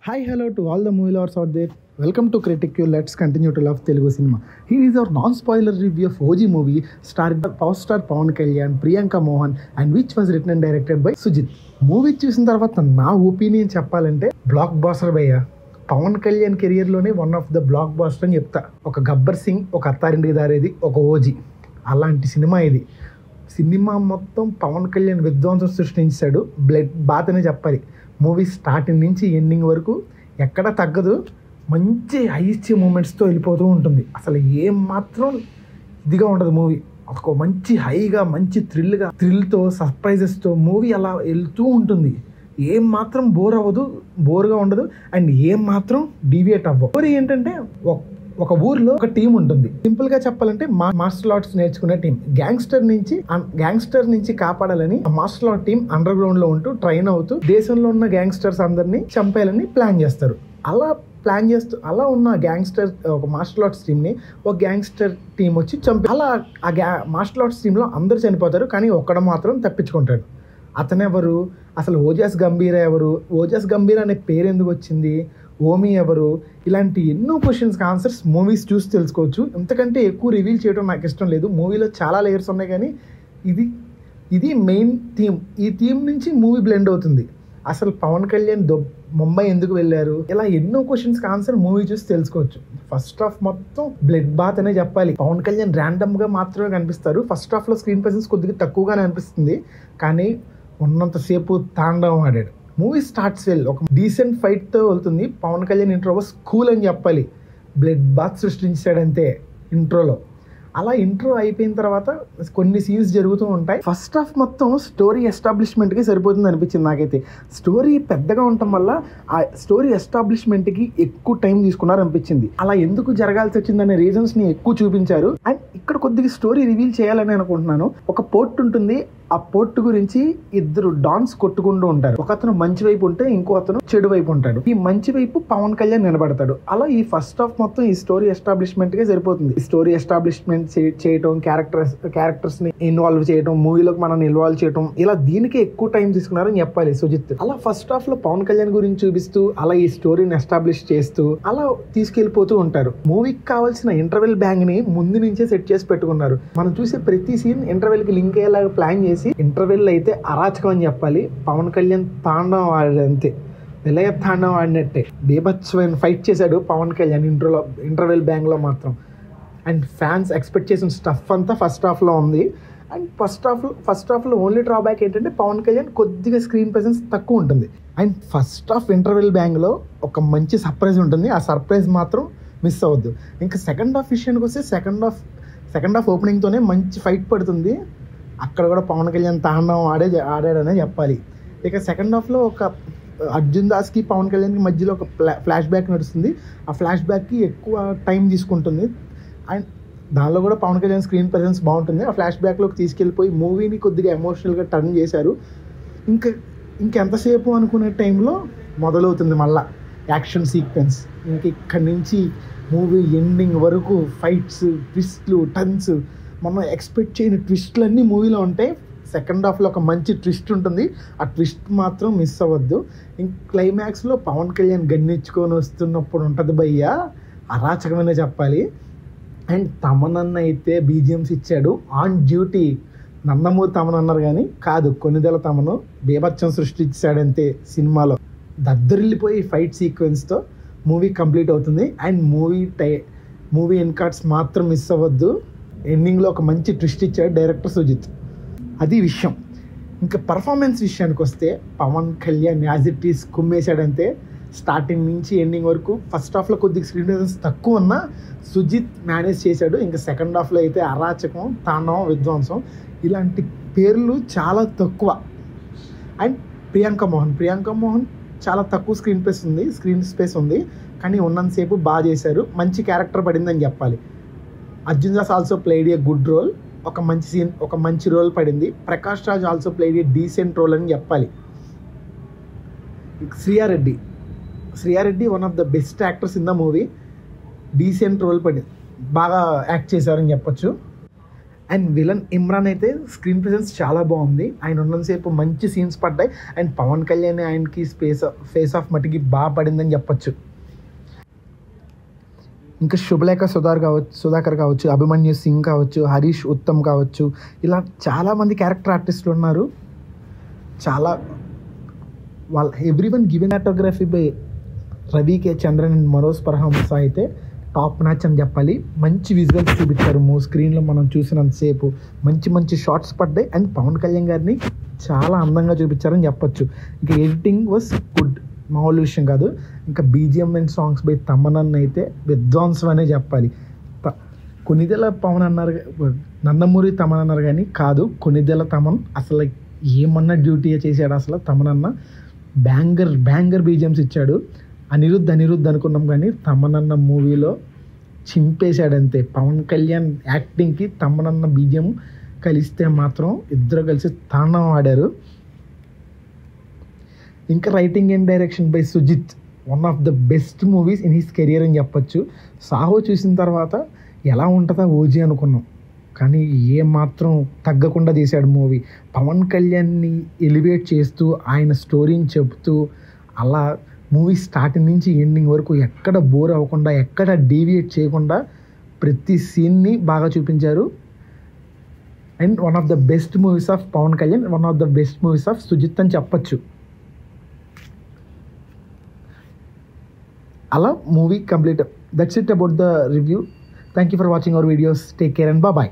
Hi, hello to all the movie lovers out there. Welcome to Critic You. Let's continue to love Telugu cinema. Here is our non-spoiler review of OG movie starring power star Pawan Kalyan, Priyanka Mohan, and which was written and directed by Sujit. Movie చూసిన తర్వాత నా opinion చెప్పాలంటే blockbuster భయ్య. పవన్ కళ్యాణ్ కెరియర్లోనే one of the blockbuster అని చెప్తా. ఒక గబ్బర్ సింగ్, ఒక అత్తారింటికి దారేది, ఒక ఓజీ, అలాంటి సినిమా ఇది. సినిమా మొత్తం పవన్ కళ్యాణ్ విధ్వంసం సృష్టించాడు. బ్లడ్ బాత్ అనే చెప్పాలి. మూవీ స్టార్టింగ్ నుంచి ఎండింగ్ వరకు ఎక్కడ తగ్గదు. మంచి హై ఇచ్చే మూమెంట్స్తో వెళ్ళిపోతూ ఉంటుంది. అసలు ఏం మాత్రం ఇదిగా ఉండదు మూవీ. ఒక మంచి హైగా, మంచి థ్రిల్తో, సర్ప్రైజెస్తో మూవీ అలా వెళ్తూ ఉంటుంది. ఏం మాత్రం బోర్గా ఉండదు అండ్ ఏం మాత్రం డీవియేట్ అవ్వదు. స్టోరీ ఏంటంటే, ఒక ఊర్లో ఒక టీం ఉంటుంది. సింపుల్ గా చెప్పాలంటే మార్షల్ ఆర్ట్స్ నేర్చుకునే టీం. గ్యాంగ్స్టర్ నుంచి కాపాడాలని martial art team underground లో ఉంటూ ట్రైన్ అవుతూ దేశంలో ఉన్న గ్యాంగ్స్టర్స్ అందరినీ చంపేయాలని ప్లాన్ చేస్తారు. అలా ఉన్న గ్యాంగ్స్టర్ ఒక మార్షల్ ఆర్ట్స్ టీమ్ ని ఒక గ్యాంగ్స్టర్ టీం వచ్చి చంపి, అలా మార్షల్ ఆర్ట్స్ టీమ్ లో అందరూ చనిపోతారు, కానీ ఒక్కడు మాత్రం తప్పించుకుంటాడు. అతనెవరు? అసలు ఓజాస్ గంభీర ఎవరు? ఓజాస్ గంభీర అనే పేరు ఎందుకు వచ్చింది? ఓమీ ఎవరు? ఇలాంటి ఎన్నో క్వశ్చన్స్కి ఆన్సర్స్ మూవీస్ చూసి తెలుసుకోవచ్చు. ఎంతకంటే ఎక్కువ రివీల్ చేయడం నాకు ఇష్టం లేదు. మూవీలో చాలా లేయర్స్ ఉన్నాయి, కానీ ఇది మెయిన్ థీమ్. ఈ థీమ్ నుంచి మూవీ బ్లెండ్ అవుతుంది. అసలు పవన్ కళ్యాణ్ ముంబై ఎందుకు వెళ్ళారు, ఇలా ఎన్నో క్వశ్చన్స్కి ఆన్సర్ మూవీ చూసి తెలుసుకోవచ్చు. ఫస్ట్ హాఫ్ మొత్తం బ్లడ్ బాత్ అనే చెప్పాలి. పవన్ కళ్యాణ్ ర్యాండమ్గా మాత్రమే కనిపిస్తారు. ఫస్ట్ హాఫ్లో స్క్రీన్ ప్రెసెన్స్ కొద్దిగా తక్కువగానే అనిపిస్తుంది, కానీ ఉన్నంతసేపు తాండవం ఆడాడు. Movie starts well. ఒక డీసెంట్ ఫైట్తో వెళ్తుంది. Pawan Kalyan intro was cool అని చెప్పాలి. బ్లడ్ బాత్ సృష్టించాడంతే ఇంట్రోలో. అలా ఇంట్రో అయిపోయిన తర్వాత కొన్ని సీన్స్ జరుగుతూ ఉంటాయి. ఫస్ట్ హాఫ్ మొత్తం స్టోరీ ఎస్టాబ్లిష్మెంట్కి సరిపోతుంది అనిపించింది నాకైతే. స్టోరీ పెద్దగా ఉండటం వల్ల ఆ స్టోరీ ఎస్టాబ్లిష్మెంట్కి ఎక్కువ టైం తీసుకున్నారు అనిపించింది. అలా ఎందుకు జరగాల్సి వచ్చిందనే రీజన్స్ని ఎక్కువ చూపించారు. అండ్ ఇక్కడ కొద్దిగా స్టోరీ రివీల్ చేయాలని అనుకుంటున్నాను. ఒక పోర్ట్ ఉంటుంది. ఆ పోర్ట్ గురించి ఇద్దరు డాన్స్ కొట్టుకుంటూ ఉంటారు. ఒక అతను మంచి వైపు ఉంటే ఇంకో అతను చెడు వైపు ఉంటాడు. ఈ మంచి వైపు పవన్ కళ్యాణ్ నిలబడతాడు. అలా ఈ ఫస్ట్ హాఫ్ మొత్తం ఈ స్టోరీ ఎస్టాబ్లిష్మెంట్ గా సరిపోతుంది. ఈ స్టోరీ ఎస్టాబ్లిష్మెంట్ చేయటం, క్యారెక్టర్స్ ని ఇన్వాల్వ్ చేయడం, మూవీలోకి మనం ఇన్వాల్వ్ చేయడం, ఇలా దీనికి ఎక్కువ టైం తీసుకున్నారని చెప్పాలి సుజిత్. అలా ఫస్ట్ హాఫ్ లో పవన్ కళ్యాణ్ గురించి చూపిస్తూ, అలా ఈ స్టోరీని ఎస్టాబ్లిష్ చేస్తూ అలా తీసుకెళ్లిపోతూ ఉంటారు. మూవీకి కావాల్సిన ఇంటర్వెల్ బ్యాంగ్ ని ముందు నుంచే సెట్ చేసి పెట్టుకున్నారు. మనం చూసే ప్రతి సీన్ ఇంటర్వెల్ కి లింక్ అయ్యేలాగా ప్లాన్ చేసి, ఇంటర్వెల్ అయితే అరాచకం అని చెప్పాలి. పవన్ కళ్యాణ్ తాండవం ఆడాడు అంతే. విలయ తాండవం ఆడినట్టే బీభత్సమైన ఫైట్ చేశాడు పవన్ కళ్యాణ్ ఇంటర్వెల్ బ్యాంగ్ లో మాత్రం. అండ్ ఫ్యాన్స్ ఎక్స్పెక్ట్ చేసిన స్టఫ్ అంతా ఫస్ట్ హాఫ్ లో ఉంది. అండ్ ఫస్ట్ హాఫ్ లో ఓన్లీ డ్రాబ్యాక్ ఏంటంటే పవన్ కళ్యాణ్ కొద్దిగా స్క్రీన్ ప్రెసెన్స్ తక్కువ ఉంటుంది. And first half interval bang లో ఒక మంచి సర్ప్రైజ్ ఉంటుంది. ఆ సర్ప్రైజ్ మాత్రం మిస్ అవ్వద్దు. ఇంకా సెకండ్ హాఫ్ విషయానికి వస్తే సెకండ్ హాఫ్ ఓపెనింగ్ తోనే మంచి ఫైట్ పడుతుంది. అక్కడ కూడా పవన్ కళ్యాణ్ తాండవం ఆడాడనే చెప్పాలి. ఇక సెకండ్ హాఫ్లో ఒక అర్జున్ దాస్కి పవన్ కళ్యాణ్కి మధ్యలో ఒక ఫ్లాష్ బ్యాక్ నడుస్తుంది. ఆ ఫ్లాష్ బ్యాక్కి ఎక్కువ టైం తీసుకుంటుంది. అండ్ దానిలో కూడా పవన్ కళ్యాణ్ స్క్రీన్ ప్రెసెన్స్ బాగుంటుంది. ఆ ఫ్లాష్ బ్యాక్లోకి తీసుకెళ్ళిపోయి మూవీని కొద్దిగా ఎమోషనల్గా టర్న్ చేశారు. ఇంకెంతసేపు అనుకునే టైంలో మొదలవుతుంది మళ్ళా యాక్షన్ సీక్వెన్స్. ఇక్కడి నుంచి మూవీ ఎండింగ్ వరకు ఫైట్స్, ట్విస్ట్లు, టర్న్స్, మనం ఎక్స్పెక్ట్ చేయని ట్విస్ట్లన్నీ మూవీలో ఉంటాయి. సెకండ్ హాఫ్లో ఒక మంచి ట్విస్ట్ ఉంటుంది. ఆ ట్విస్ట్ మాత్రం మిస్ అవ్వద్దు. క్లైమాక్స్లో పవన్ కళ్యాణ్ గన్నెచ్చుకొని వస్తున్నప్పుడు ఉంటుంది భయ్య, అరాచకమైన చెప్పాలి. అండ్ తమనన్న అయితే బీజిఎమ్స్ ఇచ్చాడు. ఆన్ డ్యూటీ నందమూరి తమన్ అన్నారు కానీ కాదు, కొన్నిదెల తమను బీభత్సం సృష్టించాడంతే సినిమాలో. దద్దరిల్లిపోయి ఫైట్ సీక్వెన్స్తో మూవీ కంప్లీట్ అవుతుంది. అండ్ మూవీ ఎండ్ కార్డ్స్ మాత్రం మిస్ అవ్వద్దు. ఎండింగ్లో ఒక మంచి ట్విస్ట్ ఇచ్చాడు డైరెక్టర్ సుజిత్. అది విషయం. ఇంకా పర్ఫార్మెన్స్ విషయానికి వస్తే Pawan Kalyan as it is కుమ్మేశాడంతే. స్టార్టింగ్ నుంచి ఎండింగ్ వరకు. ఫస్ట్ హాఫ్లో కొద్దిగా స్క్రీన్ ప్రెసెన్స్ తక్కువ ఉన్నా సుజిత్ మేనేజ్ చేశాడు. ఇంకా సెకండ్ హాఫ్లో అయితే అరాచకం, తాండవం, విధ్వంసం, ఇలాంటి పేర్లు చాలా తక్కువ. అండ్ ప్రియాంక మోహన్ చాలా తక్కువ స్క్రీన్ స్పేస్ ఉంది, కానీ ఉన్నంతసేపు బాగా చేశారు. మంచి క్యారెక్టర్ పడిందని చెప్పాలి. Arjun Das also played a good role. ఒక మంచి రోల్ పడింది. Prakash Raj also played a decent role అని చెప్పాలి. Shriya Reddy one of the best actors in the movie. Decent role పడింది, బాగా యాక్ట్ చేశారని చెప్పొచ్చు. అండ్ విలన్ ఇమ్రాన్ అయితే స్క్రీన్ ప్రెజెన్స్ చాలా బాగుంది. ఆయన ఉన్నంతసేపు మంచి సీన్స్ పడ్డాయి. అండ్ పవన్ కళ్యాణ్ ఆయనకి ఫేస్ ఆఫ్ మట్టికి బాగా పడిందని చెప్పొచ్చు. ఇంకా శుభలేఖ సుధాకర్ కావచ్చు, అభిమన్యు సింగ్ కావచ్చు, హరీష్ ఉత్తమ్ కావచ్చు, ఇలా చాలామంది క్యారెక్టర్ ఆర్టిస్టులు ఉన్నారు. చాలా ఎవ్రీవన్ గివెన్ ఆటోగ్రఫీ by Ravi K Chandran and Manoj Paramahamsa అయితే టాప్ మ్యాచ్ అని చెప్పాలి. మంచి విజువల్స్ చూపించారు. స్క్రీన్లో మనం చూసినంతసేపు మంచి షార్ట్స్ పడ్డాయి. అండ్ పవన్ కళ్యాణ్ గారిని చాలా అందంగా చూపించారని చెప్పొచ్చు. ఇంకా ఎడిటింగ్ వాజ్ గుడ్, మామూలు విషయం కాదు. ఇంకా BGM and songs by Thaman అయితే విధ్వంసం అనే చెప్పాలి. కొనిదెల పవన్ అన్నారు, నందమూరి తమన్ అన్నారు కానీ కాదు, కొనిదెల తమన్ అసలు ఏమన్నా డ్యూటీ చేశాడు. అసలు తమన్ అన్న బ్యాంగర్ బీజిఎమ్స్ ఇచ్చాడు. అనిరుద్ధ్ అనుకున్నాం కానీ తమనన్న మూవీలో చింపేశాడంతే. పవన్ కళ్యాణ్ యాక్టింగ్కి తమనన్న బీజిఎం కలిస్తే మాత్రం ఇద్దరు కలిసి తాండవం ఆడారు. ఇంకా writing and direction by Sujeeth, one of the best movies in his career అని చెప్పొచ్చు. సాహో చూసిన తర్వాత ఎలా ఉంటుందా ఓజీ అనుకున్నాం, కానీ ఏమాత్రం తగ్గకుండా తీశాడు మూవీ. పవన్ కళ్యాణ్ని ఎలివేట్ చేస్తూ ఆయన స్టోరీని చెప్తూ అలా మూవీ స్టార్టింగ్ నుంచి ఎండింగ్ వరకు ఎక్కడ బోర్ అవ్వకుండా, ఎక్కడ డీవియేట్ చేయకుండా ప్రతి సీన్ని బాగా చూపించారు. And one of the best movies of Pawan Kalyan, one of the best movies of Sujeeth అని చెప్పచ్చు. అలా movie complete. That's it about the review. Thank you for watching our videos. Take care and bye.